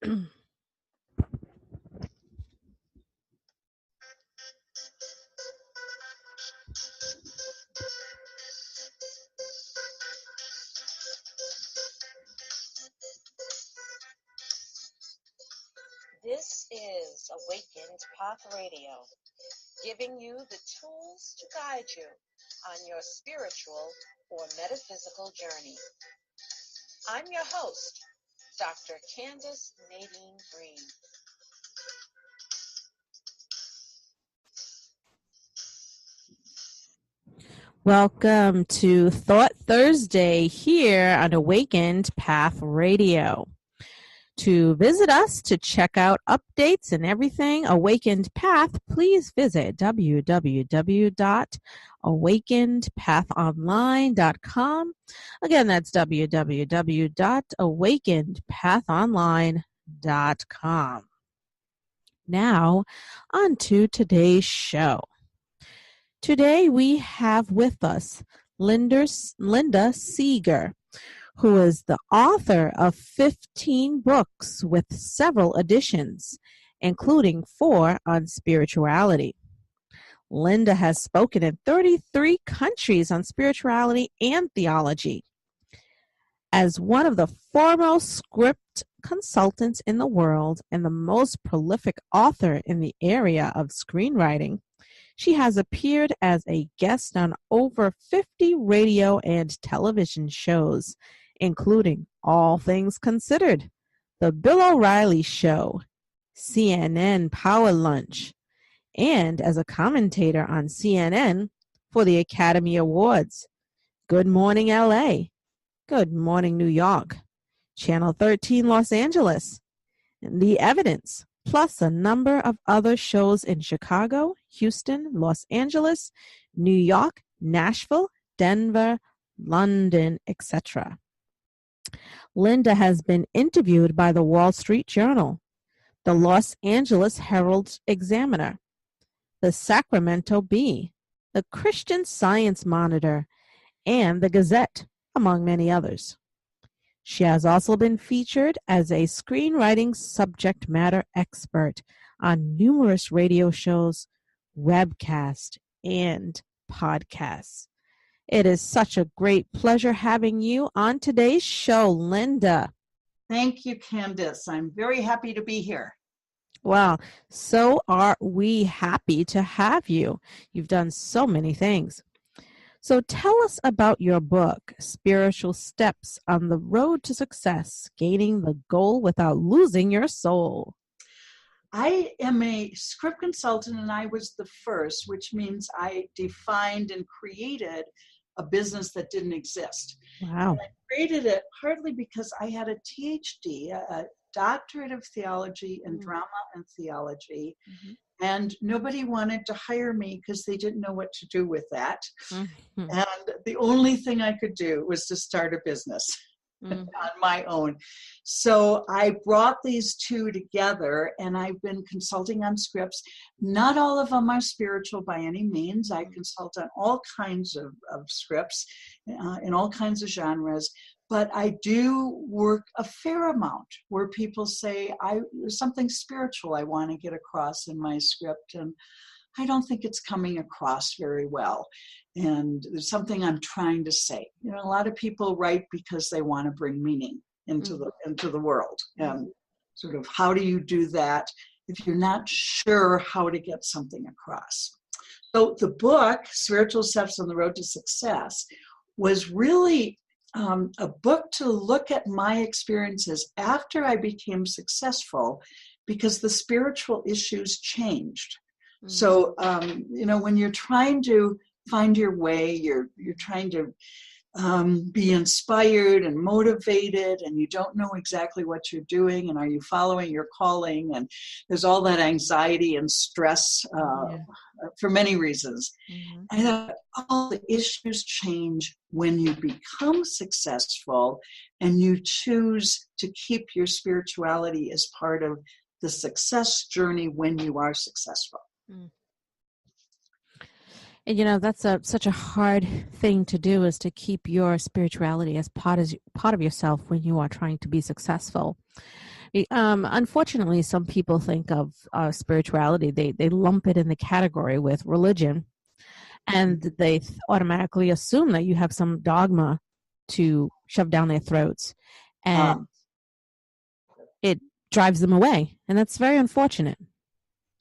This is Awakened Path Radio, giving you the tools to guide you on your spiritual or metaphysical journey. I'm your host, Dr. Candace Nadine Green. Welcome to Thought Thursday here on Awakened Path Radio. To visit us, to check out updates and everything Awakened Path, please visit www.awakenedpathonline.com. Again, that's www.awakenedpathonline.com. Now, on to today's show. Today we have with us Linda Seger, who is the author of 15 books with several editions, including 4 on spirituality. Linda has spoken in 33 countries on spirituality and theology. As one of the foremost script consultants in the world and the most prolific author in the area of screenwriting, she has appeared as a guest on over 50 radio and television shows, including All Things Considered, The Bill O'Reilly Show, CNN Power Lunch, and as a commentator on CNN for the Academy Awards, Good Morning LA, Good Morning New York, Channel 13 Los Angeles, and The Evidence, plus a number of other shows in Chicago, Houston, Los Angeles, New York, Nashville, Denver, London, etc. Linda has been interviewed by the Wall Street Journal, the Los Angeles Herald Examiner, the Sacramento Bee, the Christian Science Monitor, and the Gazette, among many others. She has also been featured as a screenwriting subject matter expert on numerous radio shows, webcasts, and podcasts. It is such a great pleasure having you on today's show, Linda. Thank you, Candace. I'm very happy to be here. Well, so are we happy to have you. You've done so many things. So tell us about your book, Spiritual Steps on the Road to Success, Gaining the Goal Without Losing Your Soul. I am a script consultant, and I was the first, which means I defined and created a business that didn't exist. Wow. And I created it partly because I had a PhD, a doctorate of theology and drama and theology, and nobody wanted to hire me because they didn't know what to do with that. And the only thing I could do was to start a business on my own. So I brought these two together, and I've been consulting on scripts. Not all of them are spiritual by any means. I consult on all kinds of scripts in all kinds of genres. But I do work a fair amount where people say, there's something spiritual I want to get across in my script, and I don't think it's coming across very well. And there's something I'm trying to say. You know, a lot of people write because they want to bring meaning into the world. And sort of, how do you do that if you're not sure how to get something across? So the book, Spiritual Steps on the Road to Success, was really a book to look at my experiences after I became successful, because the spiritual issues changed. So, when you're trying to find your way, you're trying to be inspired and motivated, and you don't know exactly what you're doing, and are you following your calling, and there's all that anxiety and stress for many reasons. And all the issues change when you become successful and you choose to keep your spirituality as part of the success journey when you are successful. And, that's such a hard thing to do, is to keep your spirituality as part of yourself when you are trying to be successful. Unfortunately, some people think of spirituality, they lump it in the category with religion, and they automatically assume that you have some dogma to shove down their throats, and it drives them away, and that's very unfortunate.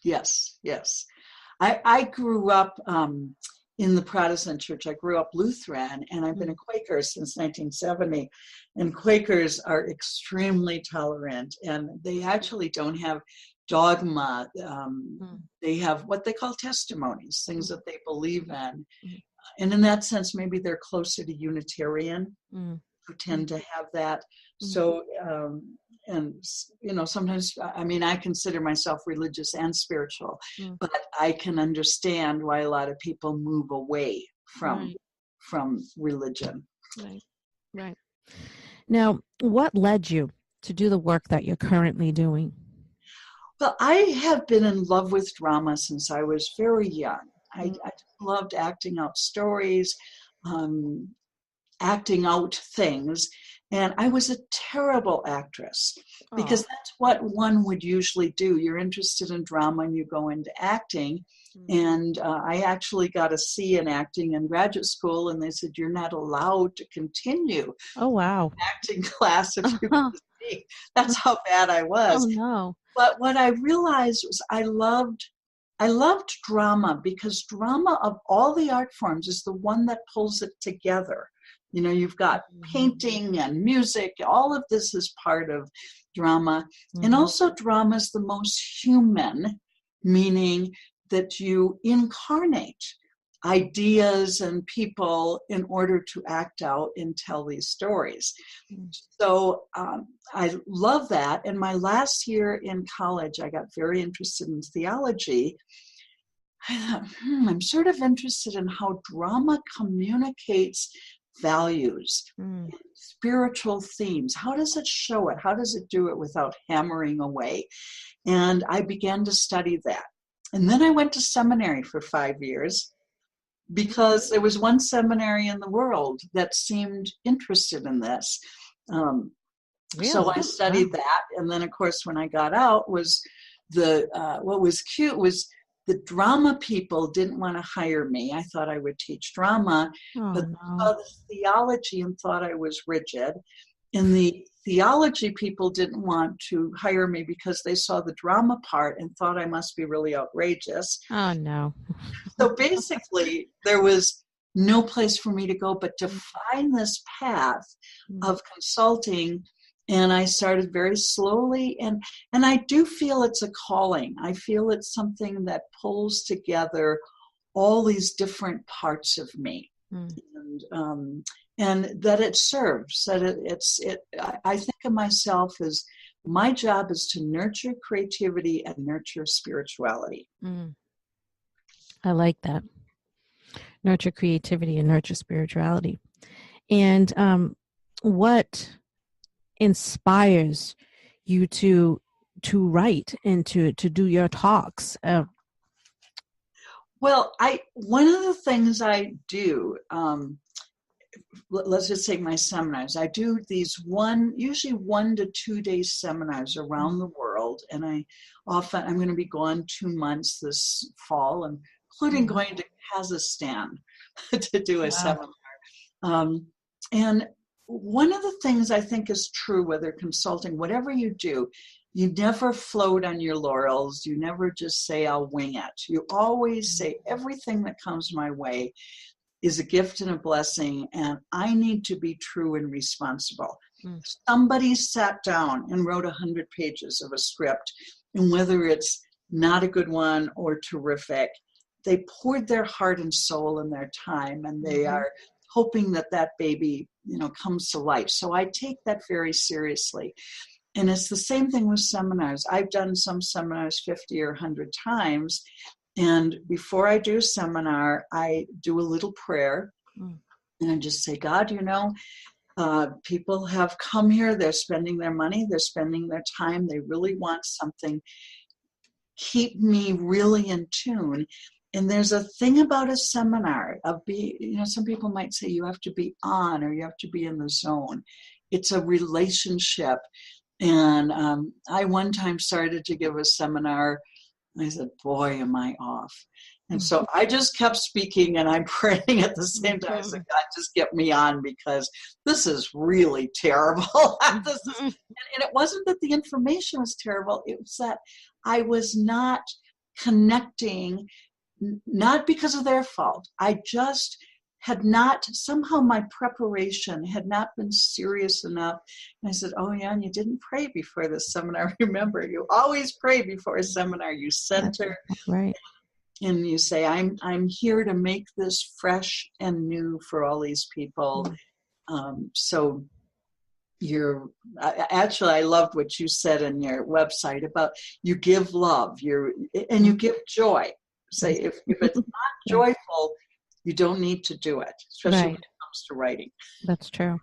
Yes. I grew up in the Protestant church. I grew up Lutheran, and I've been a Quaker since 1970. And Quakers are extremely tolerant, and they actually don't have dogma. They have what they call testimonies, things that they believe in. And in that sense, maybe they're closer to Unitarian, who tend to have that. So, and, sometimes, I consider myself religious and spiritual, but I can understand why a lot of people move away from religion. Right. Now, what led you to do the work that you're currently doing? Well, I have been in love with drama since I was very young. I loved acting out stories, acting out things. And I was a terrible actress because that's what one would usually do. You're interested in drama and you go into acting. And I actually got a C in acting in graduate school, and they said, you're not allowed to continue. Oh, wow. Acting class if you go to C. That's how bad I was. Oh, no. But what I realized was I loved drama, because drama of all the art forms is the one that pulls it together. You've got painting and music. All of this is part of drama. And also drama is the most human, meaning that you incarnate ideas and people in order to act out and tell these stories. So I love that. And my last year in college, I got very interested in theology. I thought, I'm sort of interested in how drama communicates values, spiritual themes. How does it show it? How does it do it without hammering away? And I began to study that. And then I went to seminary for 5 years, because there was one seminary in the world that seemed interested in this. Really? So I studied that. And then, of course, when I got out, was what was cute was the drama people didn't want to hire me. I thought I would teach drama, but they saw the theology and thought I was rigid. And the theology people didn't want to hire me because they saw the drama part and thought I must be really outrageous. Oh, no. So basically, there was no place for me to go but to find this path of consulting. And I started very slowly, and I do feel it's a calling. I feel it's something that pulls together all these different parts of me, and that it serves. That I think of myself as my job is to nurture creativity and nurture spirituality. I like that. Nurture creativity and nurture spirituality. And what inspires you to write and to do your talks? Well, one of the things I do, let's just take my seminars. I do these usually 1 to 2 day seminars around the world, and I'm going to be gone 2 months this fall, including going to Kazakhstan to do a seminar. And one of the things I think is true, whether consulting, whatever you do, you never float on your laurels. You never just say, I'll wing it. You always say, everything that comes my way is a gift and a blessing, and I need to be true and responsible. Somebody sat down and wrote 100 pages of a script, and whether it's not a good one or terrific, they poured their heart and soul and their time, and they are hoping that baby, comes to life. So I take that very seriously. And it's the same thing with seminars. I've done some seminars 50 or 100 times. And before I do a seminar, I do a little prayer. And I just say, God, people have come here. They're spending their money. They're spending their time. They really want something. Keep me really in tune. And there's a thing about a seminar some people might say you have to be on or you have to be in the zone. It's a relationship. And I one time started to give a seminar. I said, boy, am I off. And so I just kept speaking, and I'm praying at the same time. I said, God, just get me on, because this is really terrible. And it wasn't that the information was terrible. It was that I was not connecting, not because of their fault. I just had not, somehow my preparation had not been serious enough. And I said, oh yeah, and you didn't pray before the seminar. Remember, you always pray before a seminar. You center. Right. And you say, I'm here to make this fresh and new for all these people. So actually, I loved what you said in your website about you give love, and you give joy. Say, if it's not joyful, you don't need to do it, especially when it comes to writing. That's true.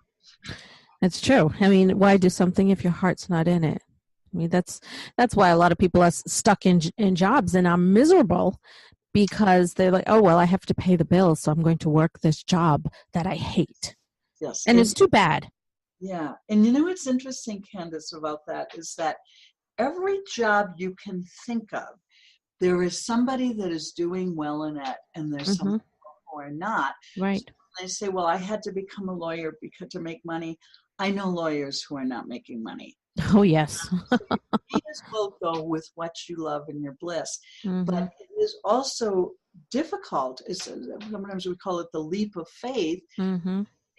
It's true. I mean, why do something if your heart's not in it? I mean, that's why a lot of people are stuck in jobs and are miserable, because they're like, oh, well, I have to pay the bills, so I'm going to work this job that I hate. Yes. And it's too bad. Yeah. And you know what's interesting, Candace, about that is that every job you can think of, there is somebody that is doing well in it, and there's some people who are not. Right. So they say, well, I had to become a lawyer to make money. I know lawyers who are not making money. Oh, yes. So you may as well go with what you love and your bliss. But it is also difficult. Sometimes we call it the leap of faith.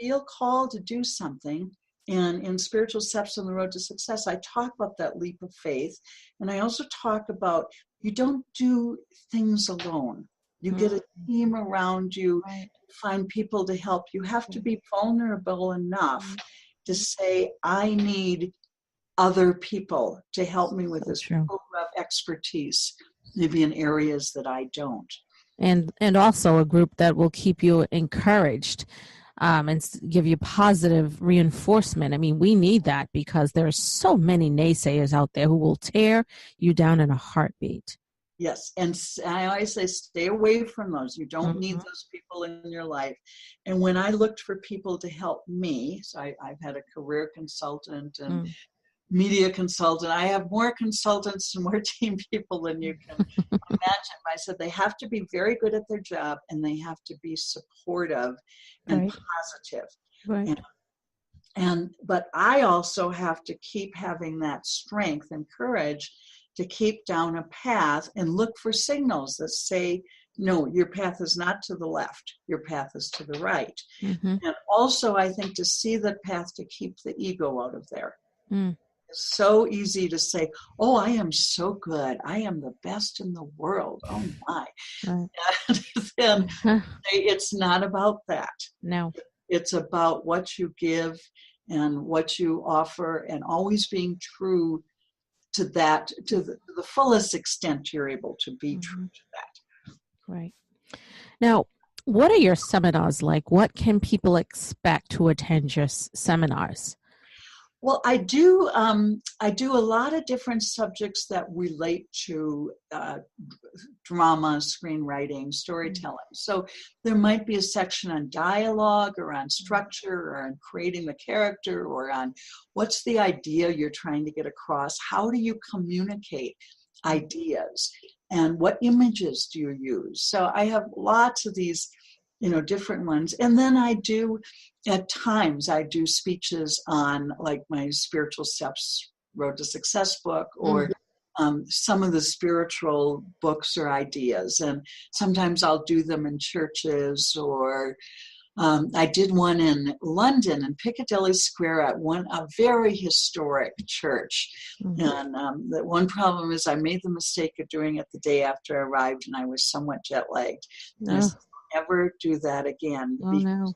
Feel called to do something. And in Spiritual Steps on the Road to Success, I talk about that leap of faith. And I also talk about you don't do things alone. You get a team around you, find people to help. You have to be vulnerable enough to say, I need other people to help me with this. People who have expertise, maybe in areas that I don't. And also a group that will keep you encouraged. And give you positive reinforcement. I mean, we need that, because there are so many naysayers out there who will tear you down in a heartbeat. Yes, and I always say stay away from those. You don't need those people in your life. And when I looked for people to help me, so I've had a career consultant and media consultant. I have more consultants and more team people than you can imagine. I said they have to be very good at their job, and they have to be supportive and positive. Right. But I also have to keep having that strength and courage to keep down a path and look for signals that say, no, your path is not to the left, your path is to the right. And also, I think, to see the path to keep the ego out of there. It's so easy to say, oh, I am so good, I am the best in the world, oh my. And it's not about that. No. It's about what you give and what you offer, and always being true to that, to the fullest extent you're able to be true to that. Right. Now, what are your seminars like? What can people expect to attend your seminars? Well, I do a lot of different subjects that relate to drama, screenwriting, storytelling. So there might be a section on dialogue, or on structure, or on creating the character, or on what's the idea you're trying to get across. How do you communicate ideas, and what images do you use? So I have lots of these, different ones. And then at times I do speeches on, like, my Spiritual Steps Road to Success book, or some of the spiritual books or ideas. And sometimes I'll do them in churches, or I did one in London, in Piccadilly Square, at a very historic church. And the one problem is I made the mistake of doing it the day after I arrived, and I was somewhat jet lagged. I said, never do that again, because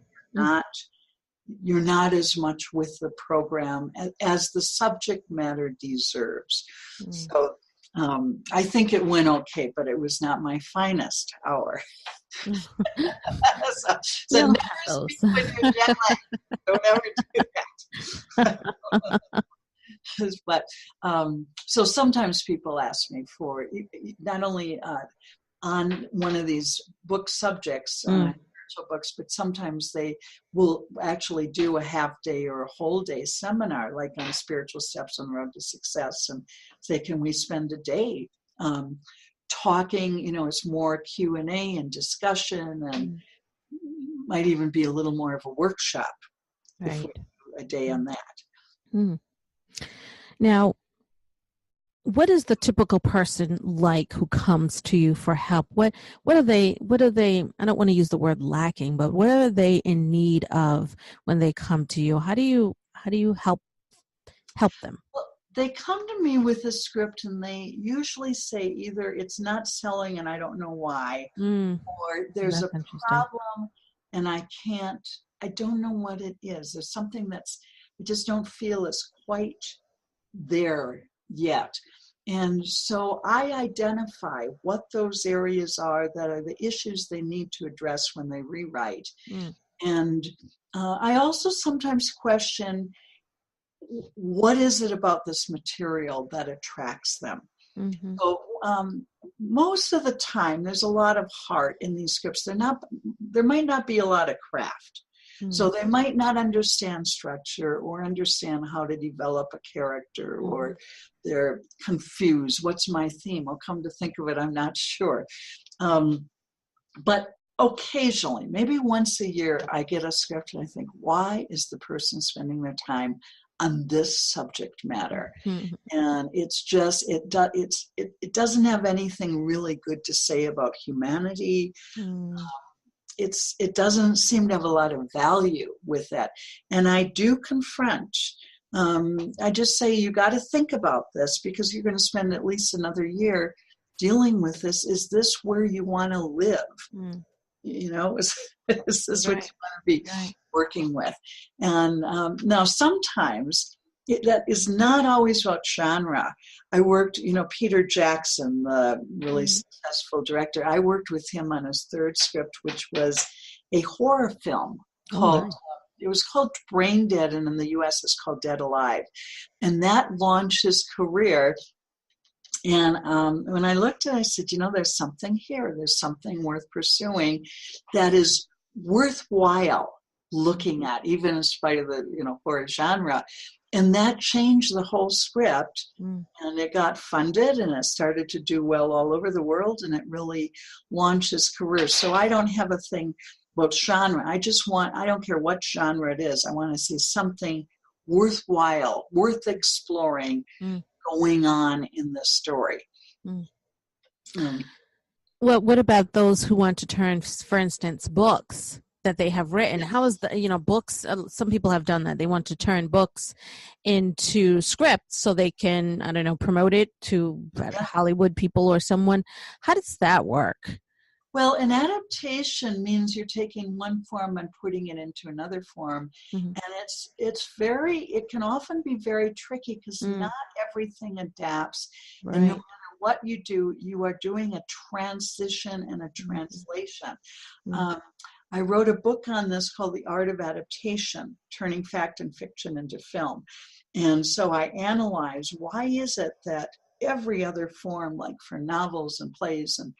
you're not as much with the program as the subject matter deserves. So I think it went okay, but it was not my finest hour. so never speak when you're jet lagged. Don't ever do that. But so sometimes people ask me for not only on one of these book subjects, books, but sometimes they will actually do a half day or a whole day seminar, like on spiritual steps on the road to success, and say, can we spend a day talking? It's more Q&A and discussion, and might even be a little more of a workshop if we do a day on that. Now, what is the typical person like who comes to you for help? What are they, I don't want to use the word lacking, but what are they in need of when they come to you? How do you help them? Well, they come to me with a script, and they usually say either it's not selling and I don't know why, or there's a problem and I don't know what it is. There's something I just don't feel is quite there yet. And so I identify what those areas are that are the issues they need to address when they rewrite. And I also sometimes question, what is it about this material that attracts them? So most of the time, there's a lot of heart in these scripts. There might not be a lot of craft. So they might not understand structure or understand how to develop a character, or they're confused. What's my theme? Well, come to think of it, I'm not sure. But occasionally, maybe once a year, I get a script and I think, why is the person spending their time on this subject matter? And it's just, it doesn't have anything really good to say about humanity. It doesn't seem to have a lot of value with that. And I do confront, I just say, you got to think about this, because you're going to spend at least another year dealing with this. Is this where you want to live? Is this what you want to be working with? And now sometimes that is not always about genre. I worked, Peter Jackson, the really successful director, I worked with him on his third script, which was a horror film called, it was called Brain Dead, and in the US it's called Dead Alive. And that launched his career. And when I looked at it, I said, there's something here. There's something worth pursuing that is worthwhile looking at, even in spite of the, horror genre. And that changed the whole script, and it got funded, and it started to do well all over the world, and it really launched his career. So I don't have a thing about genre. I don't care what genre it is. I want to see something worthwhile, worth exploring going on in the story. Well, what about those who want to turn, for instance, books that they have written? How is books, some people have done that. They want to turn books into scripts so they can, promote it to Hollywood people or someone. How does that work? Well, an adaptation means you're taking one form and putting it into another form. And it can often be very tricky, because not everything adapts. Right. And no matter what you do, you are doing a transition and a translation. I wrote a book on this called The Art of Adaptation, Turning Fact and Fiction into Film. And so I analyze, why is it that every other form, like for novels and plays and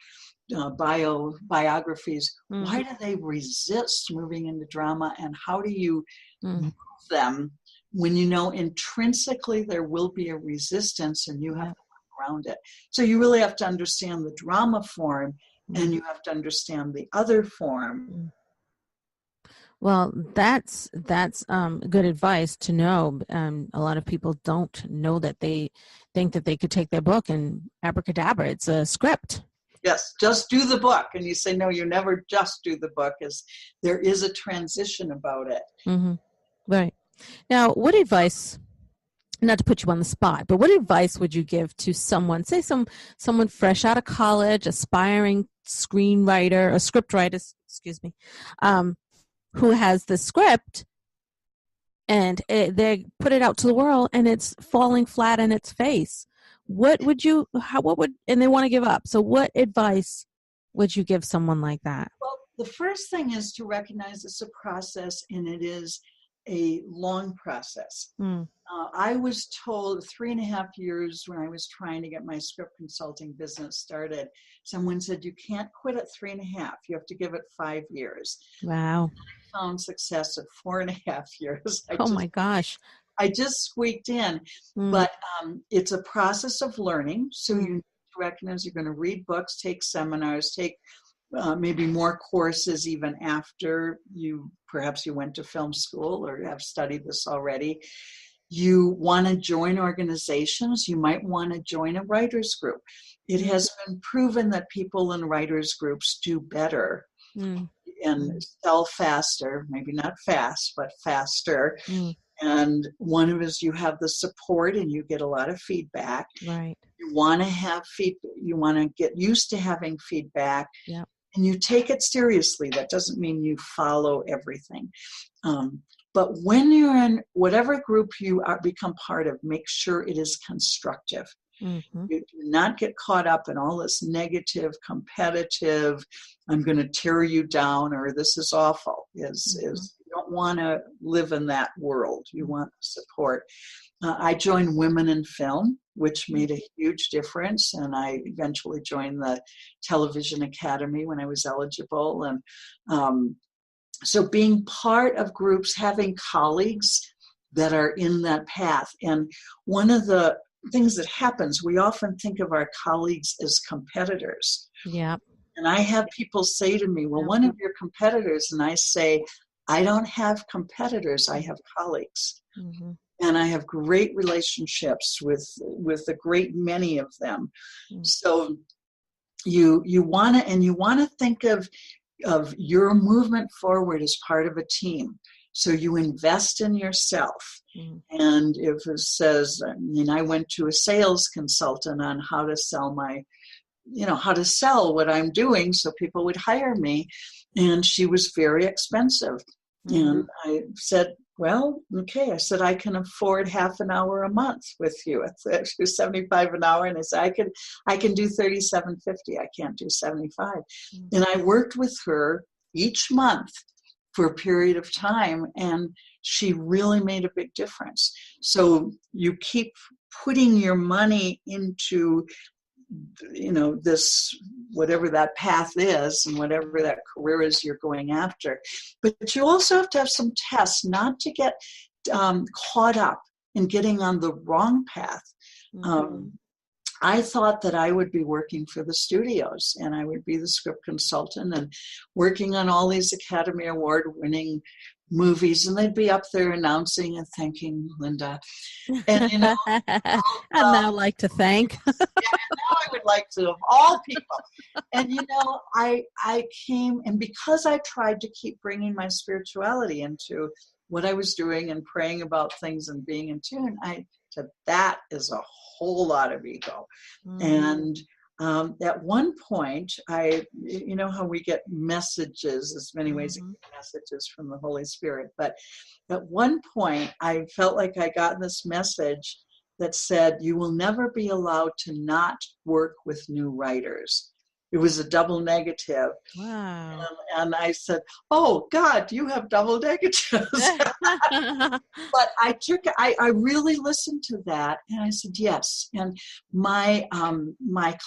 biographies, why do they resist moving into drama, and how do you move them when intrinsically there will be a resistance, and you have to work around it? So you really have to understand the drama form, and you have to understand the other form. Well, that's good advice to know. A lot of people don't know that. They think that they could take their book and abracadabra, it's a script. Yes, just do the book. And you say, no, you never just do the book. There is a transition about it. Right. Now, what advice, not to put you on the spot, but what advice would you give to someone, say someone fresh out of college, aspiring screenwriter, or script writer, who has the script and they put it out to the world and it's falling flat in its face? And they want to give up. So what advice would you give someone like that? Well, the first thing is to recognize it's a process, and it is a long process. Mm. I was told 3.5 years when I was trying to get my script consulting business started, someone said, you can't quit at 3.5. You have to give it 5 years. Wow. I found success at 4.5 years. My gosh. I just squeaked in. Mm. But it's a process of learning. So Mm. you need to recognize you're going to read books, take seminars, take maybe more courses even after perhaps you went to film school or have studied this already. You want to join organizations. You might want to join a writers group. It has been proven that people in writers groups do better and sell faster, maybe not fast, but faster. And one of is you have the support and you get a lot of feedback. Right. You want to have feedback. You want to get used to having feedback. Yeah. And you take it seriously. That doesn't mean you follow everything. But when you're in whatever group you become part of, make sure it is constructive. Mm-hmm. You do not get caught up in all this negative, competitive, I'm going to tear you down, or this is awful. You don't want to live in that world. You want support. I joined Women in Film, which made a huge difference, and I eventually joined the Television Academy when I was eligible. And so being part of groups, having colleagues that are in that path. And one of the things that happens, we often think of our colleagues as competitors. Yeah. And I have people say to me, well, one of your competitors, and I say, I don't have competitors, I have colleagues. Mm-hmm. And I have great relationships with a great many of them. Mm-hmm. So you want to think of your movement forward as part of a team. So you invest in yourself. Mm-hmm. And if it says, I went to a sales consultant on how to sell how to sell what I'm doing so people would hire me. And she was very expensive. Mm-hmm. And I said, well, okay. I said, I can afford half an hour a month with you. It was $75 an hour. And I said, I can do $37.50. I can't do $75. Mm-hmm. And I worked with her each month for a period of time. And she really made a big difference. So you keep putting your money into this, whatever that path is and whatever that career is you're going after. But you also have to have some tests, not to get caught up in getting on the wrong path. Mm-hmm. I thought that I would be working for the studios and I would be the script consultant and working on all these Academy Award winning movies, and they'd be up there announcing and thanking Linda. And I'd now like to thank. Now I would like to, of all people. And I came, and because I tried to keep bringing my spirituality into what I was doing and praying about things and being in tune, I said that is a whole lot of ego. And at one point, you know how we get messages, there's many ways to get messages from the Holy Spirit, but at one point, I felt like I got this message that said, you will never be allowed to not work with new writers. It was a double negative. Wow. And I said, oh, God, you have double negatives. But I really listened to that. And I said, yes. And my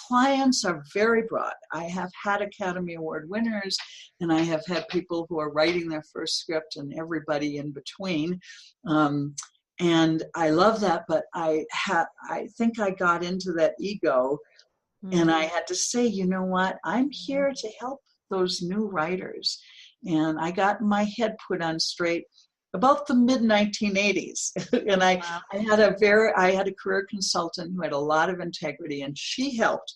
clients are very broad. I have had Academy Award winners, and I have had people who are writing their first script and everybody in between. And I love that. But I think I got into that ego. And I had to say, you know what? I'm here to help those new writers. And I got my head put on straight about the mid-1980s. And I had a career consultant who had a lot of integrity, and she helped,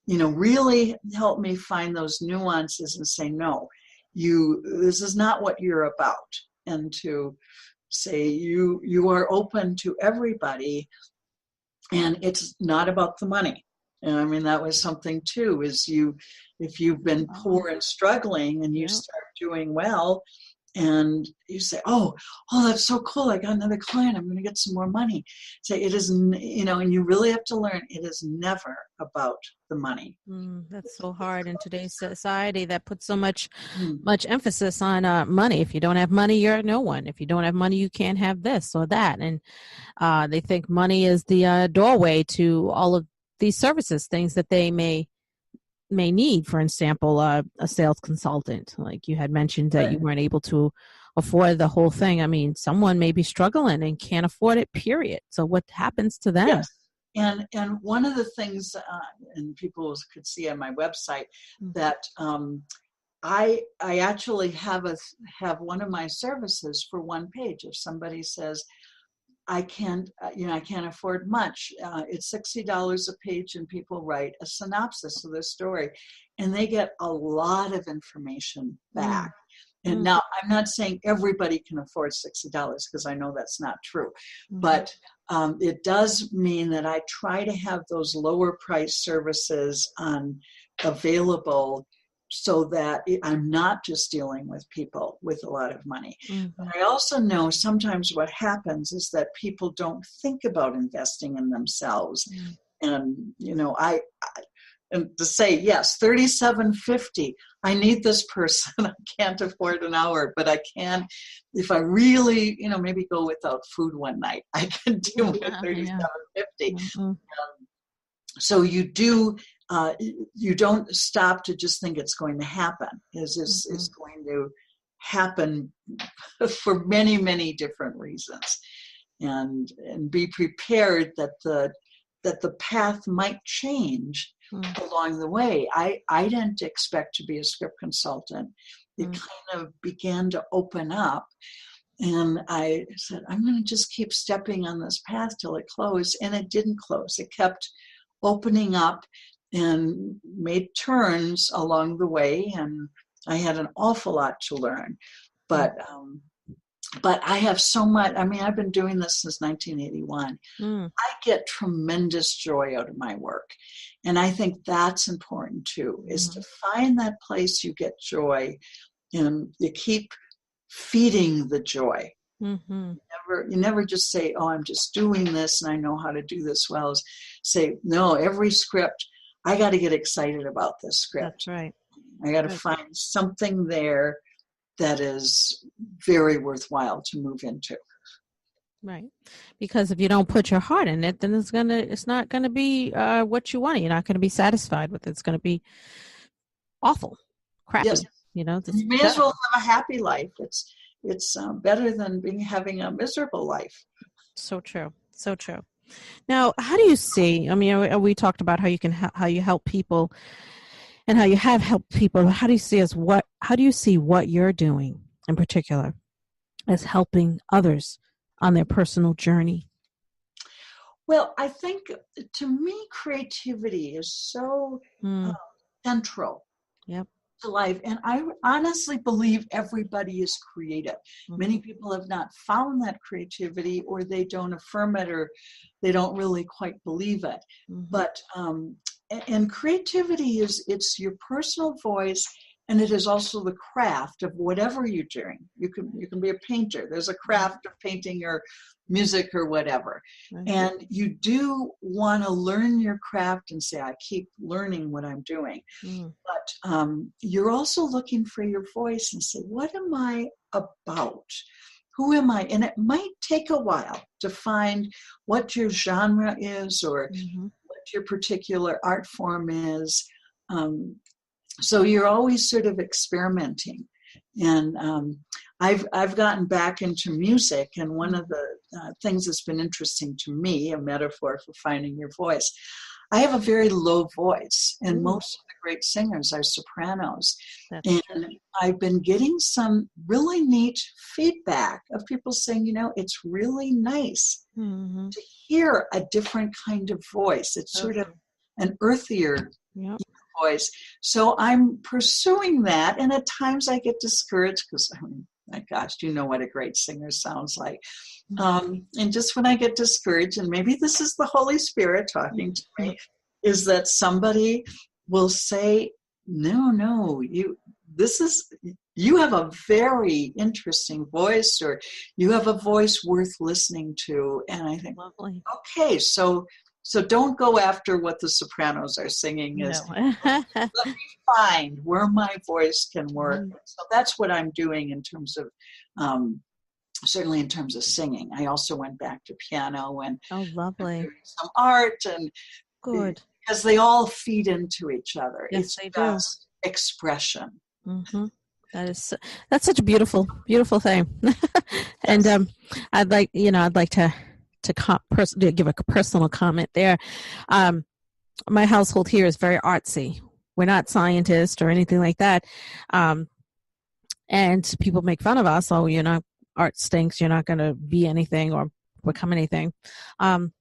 really helped me find those nuances and say, no, this is not what you're about. And to say you are open to everybody, and it's not about the money. And I mean, that was something too, is if you've been poor and struggling and you start doing well, and you say, oh, that's so cool. I got another client. I'm going to get some more money. Say it is, and you really have to learn it is never about the money. That's so hard in today's society that puts so much emphasis on money. If you don't have money, you're no one. If you don't have money, you can't have this or that. And they think money is the doorway to all of these services, things that they may need. For example, a sales consultant, like you had mentioned that you weren't able to afford the whole thing. I mean, someone may be struggling and can't afford it, period. So what happens to them? Yes. And one of the things, and people could see on my website, that I actually have one of my services for one page. If somebody says, I can't afford much, it's $60 a page, and people write a synopsis of their story, and they get a lot of information back. And now I'm not saying everybody can afford $60, because I know that's not true. But it does mean that I try to have those lower price services available, so that I'm not just dealing with people with a lot of money. But I also know sometimes what happens is that people don't think about investing in themselves. And, and to say, yes, $37.50, I need this person. I can't afford an hour, but I can, if I really, maybe go without food one night, I can do it at $37.50. So you don't stop to just think it's going to happen. Is going to happen for many, many different reasons, and be prepared that the path might change along the way. I didn't expect to be a script consultant. It kind of began to open up, and I said, I'm going to just keep stepping on this path till it closed, and it didn't close. It kept opening up and made turns along the way, and I had an awful lot to learn. But I have so much. I mean, I've been doing this since 1981. I get tremendous joy out of my work, and I think that's important too, is to find that place you get joy, and you keep feeding the joy. You never just say, oh, I'm just doing this and I know how to do this well. Say, no, every script, I got to get excited about this script. That's right. I got to find something there that is very worthwhile to move into. Right. Because if you don't put your heart in it, then it's not gonna be what you want. You're not gonna be satisfied with it. It's gonna be awful, crappy. Yes. You may as well have a happy life. It's better than having a miserable life. So true. So true. Now, how do you see? I mean, we talked about how you help people, and how you have helped people. How do you see what you're doing in particular as helping others on their personal journey? Well, I think to me, creativity is so central. Yep. To life, and I honestly believe everybody is creative. Many people have not found that creativity, or they don't affirm it, or they don't really quite believe it. But and creativity it's your personal voice, and it is also the craft of whatever you're doing. You can be a painter. There's a craft of painting your music or whatever. And you do want to learn your craft and say, I keep learning what I'm doing. But you're also looking for your voice and say, what am I about? Who am I? And it might take a while to find what your genre is, or what your particular art form is. So you're always sort of experimenting. And I've gotten back into music, and one of the things that's been interesting to me, a metaphor for finding your voice, I have a very low voice, and most of the great singers are sopranos. And I've been getting some really neat feedback of people saying, it's really nice to hear a different kind of voice. It's sort of an earthier voice. So I'm pursuing that, and at times I get discouraged because, my gosh, you know what a great singer sounds like. And just when I get discouraged, and maybe this is the Holy Spirit talking to me, is that somebody will say, no, you have a very interesting voice, or you have a voice worth listening to. And I think, lovely. Okay, so don't go after what the sopranos are singing. No. Let me find where my voice can work. So that's what I'm doing in terms of, certainly in terms of singing. I also went back to piano and lovely. some art, and good, because they all feed into each other. Yes, It's they just expression. Mm-hmm. That's such a beautiful thing. And Yes. I'd like to give a personal comment there. My household here is very artsy. We're not scientists or anything like that. And people make fun of us. Oh, art stinks. You're not going to be anything or become anything. I'm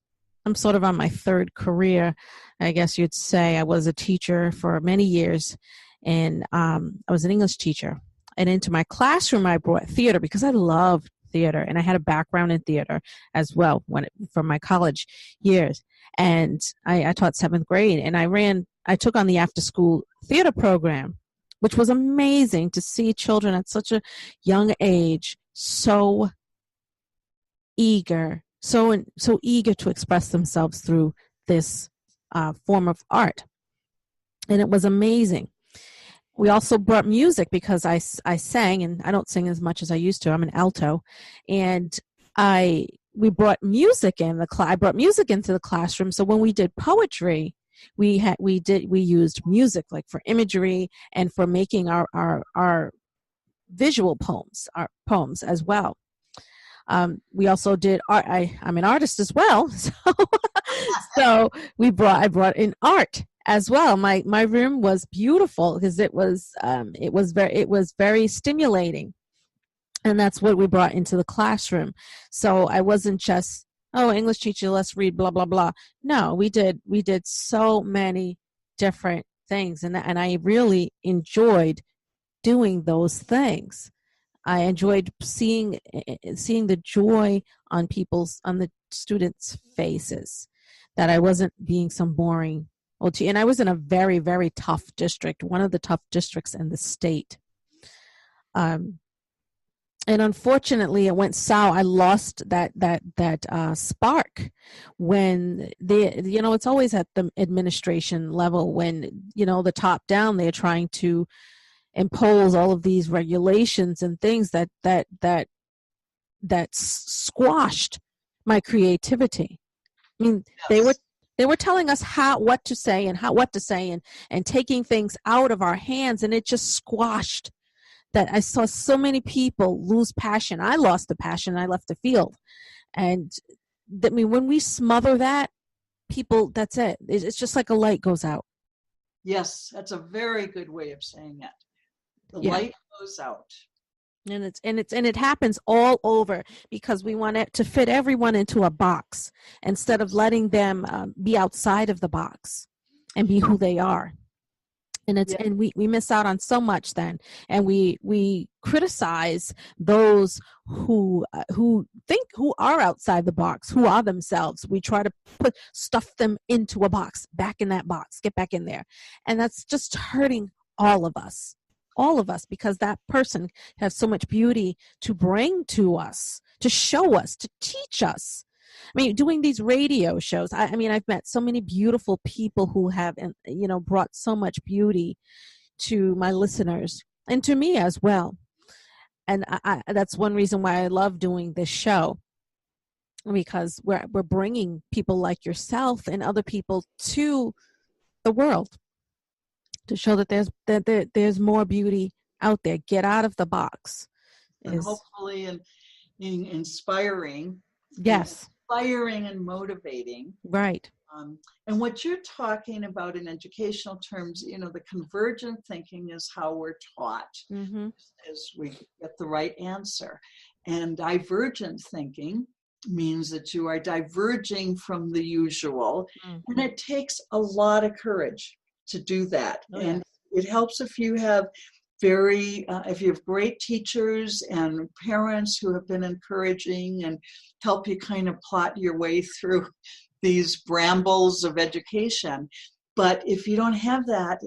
sort of on my third career, I guess you'd say. I was a teacher for many years, and I was an English teacher. And into my classroom, I brought theater because I love theater, and I had a background in theater as well from my college years. And I taught 7th grade, and I took on the after-school theater program, which was amazing to see children at such a young age so eager to express themselves through this form of art. And it was amazing. We also brought music because I sang, and I don't sing as much as I used to. I'm an alto. And we brought music in I brought music into the classroom. So when we did poetry, we used music like for imagery and for making our visual poems, our poems as well. We also did art. I'm an artist as well, so I brought in art as well. My room was beautiful because it was very stimulating, and that's what we brought into the classroom. So I wasn't just, English teacher, let's read blah blah blah. No, we did so many different things, and I really enjoyed doing those things. I enjoyed seeing the joy on the students' faces, that I wasn't being some boring OT. And I was in a very, very tough district, one of the tough districts in the state. And unfortunately, it went south. I lost that spark when it's always at the administration level when, the top down, they're trying to impose all of these regulations and things that squashed my creativity. I mean, yes. They were telling us what to say and taking things out of our hands, and it just squashed that. I saw so many people lose passion. I lost the passion. I left the field. And when we smother that, people, that's it. It's just like a light goes out. Yes, that's a very good way of saying it. The light goes out. And it happens all over because we want it to fit everyone into a box instead of letting them be outside of the box and be who they are. And we miss out on so much then, and we criticize those who are outside the box, who are themselves. We try to stuff them into a box, back in that box, get back in there, and that's just hurting all of us, because that person has so much beauty to bring to us, to show us, to teach us. I mean, doing these radio shows, I've met so many beautiful people who have, brought so much beauty to my listeners and to me as well. And that's one reason why I love doing this show, because we're bringing people like yourself and other people to the world to show that there's more beauty out there. Get out of the box. And hopefully inspiring. Yes. Inspiring and motivating. Right. And what you're talking about in educational terms, the convergent thinking is how we're taught, as we get the right answer. And divergent thinking means that you are diverging from the usual. And it takes a lot of courage to do that. And it helps if you have great teachers and parents who have been encouraging and help you kind of plot your way through these brambles of education. But if you don't have that,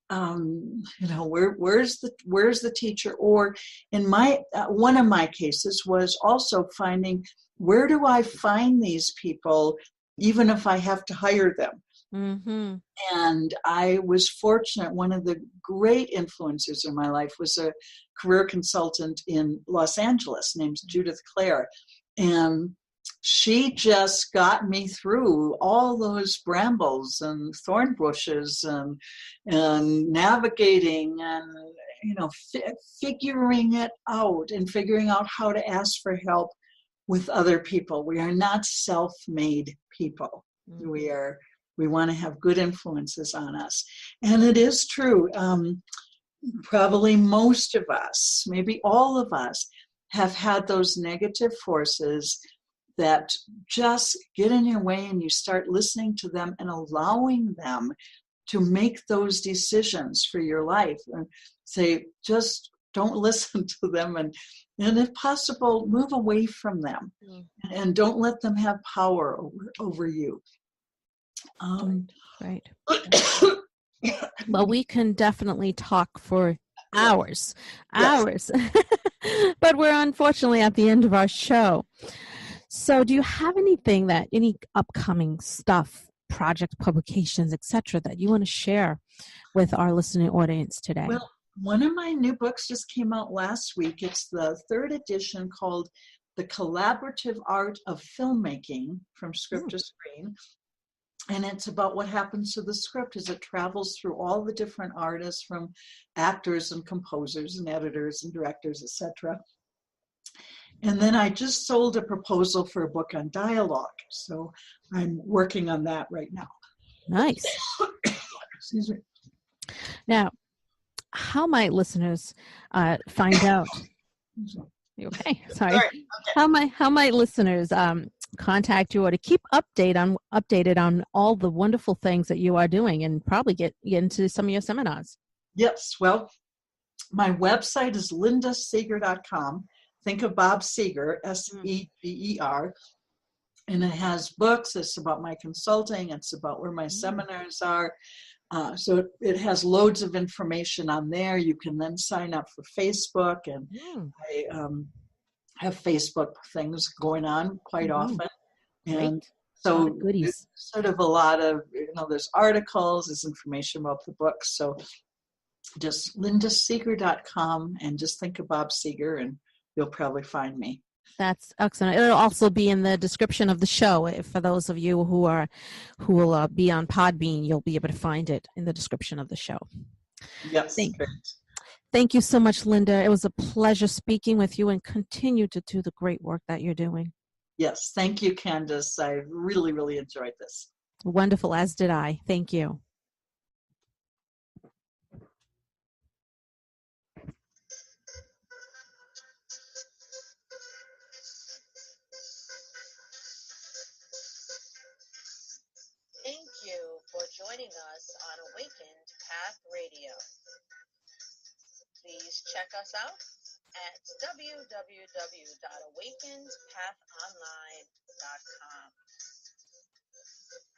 where's the teacher? Or in my one of my cases was also finding, where do I find these people, even if I have to hire them? Mm-hmm. And I was fortunate. One of the great influences in my life was a career consultant in Los Angeles named Judith Clare. And she just got me through all those brambles and thorn bushes and navigating and, figuring it out and figuring out how to ask for help with other people. We are not self-made people. Mm-hmm. We want to have good influences on us. And it is true. Probably most of us, maybe all of us, have had those negative forces that just get in your way, and you start listening to them and allowing them to make those decisions for your life. And say, just don't listen to them, and if possible, move away from them, and don't let them have power over you. Right. Well, we can definitely talk for hours, but we're unfortunately at the end of our show. So do you have any upcoming stuff, project publications, etc., that you want to share with our listening audience today? Well, one of my new books just came out last week. It's the 3rd edition, called The Collaborative Art of Filmmaking, From Script to Screen. And it's about what happens to the script as it travels through all the different artists, from actors and composers and editors and directors, etc. And then I just sold a proposal for a book on dialogue. So I'm working on that right now. Nice. Excuse me. Now, how might listeners find out? You okay? Sorry. Okay. How might listeners contact you or to keep updated on all the wonderful things that you are doing, and probably get into some of your seminars? Yes. Well, my website is lindaseger.com. Think of Bob Seger, Seger. And it has books. It's about my consulting. It's about where my seminars are. So it has loads of information on there. You can then sign up for Facebook, and I have Facebook things going on quite often. And so it's sort of a lot of, there's articles, there's information about the books. So just lindaseger.com, and just think of Bob Seger, and you'll probably find me. That's excellent. It'll also be in the description of the show. For those of you who will be on Podbean, you'll be able to find it in the description of the show. Yes. Thank you so much, Linda. It was a pleasure speaking with you, and continue to do the great work that you're doing. Yes. Thank you, Candace. I really, really enjoyed this. Wonderful, as did I. Thank you. Thank you for joining us on Awakened Path Radio. Please check us out at www.awakenedpathonline.com.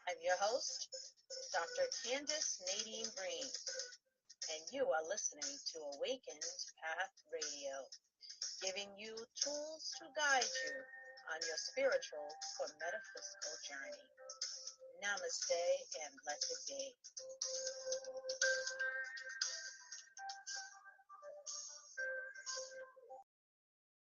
I'm your host, Dr. Candace Nadine Green, and you are listening to Awakened Path Radio, giving you tools to guide you on your spiritual or metaphysical journey. Namaste and blessed day.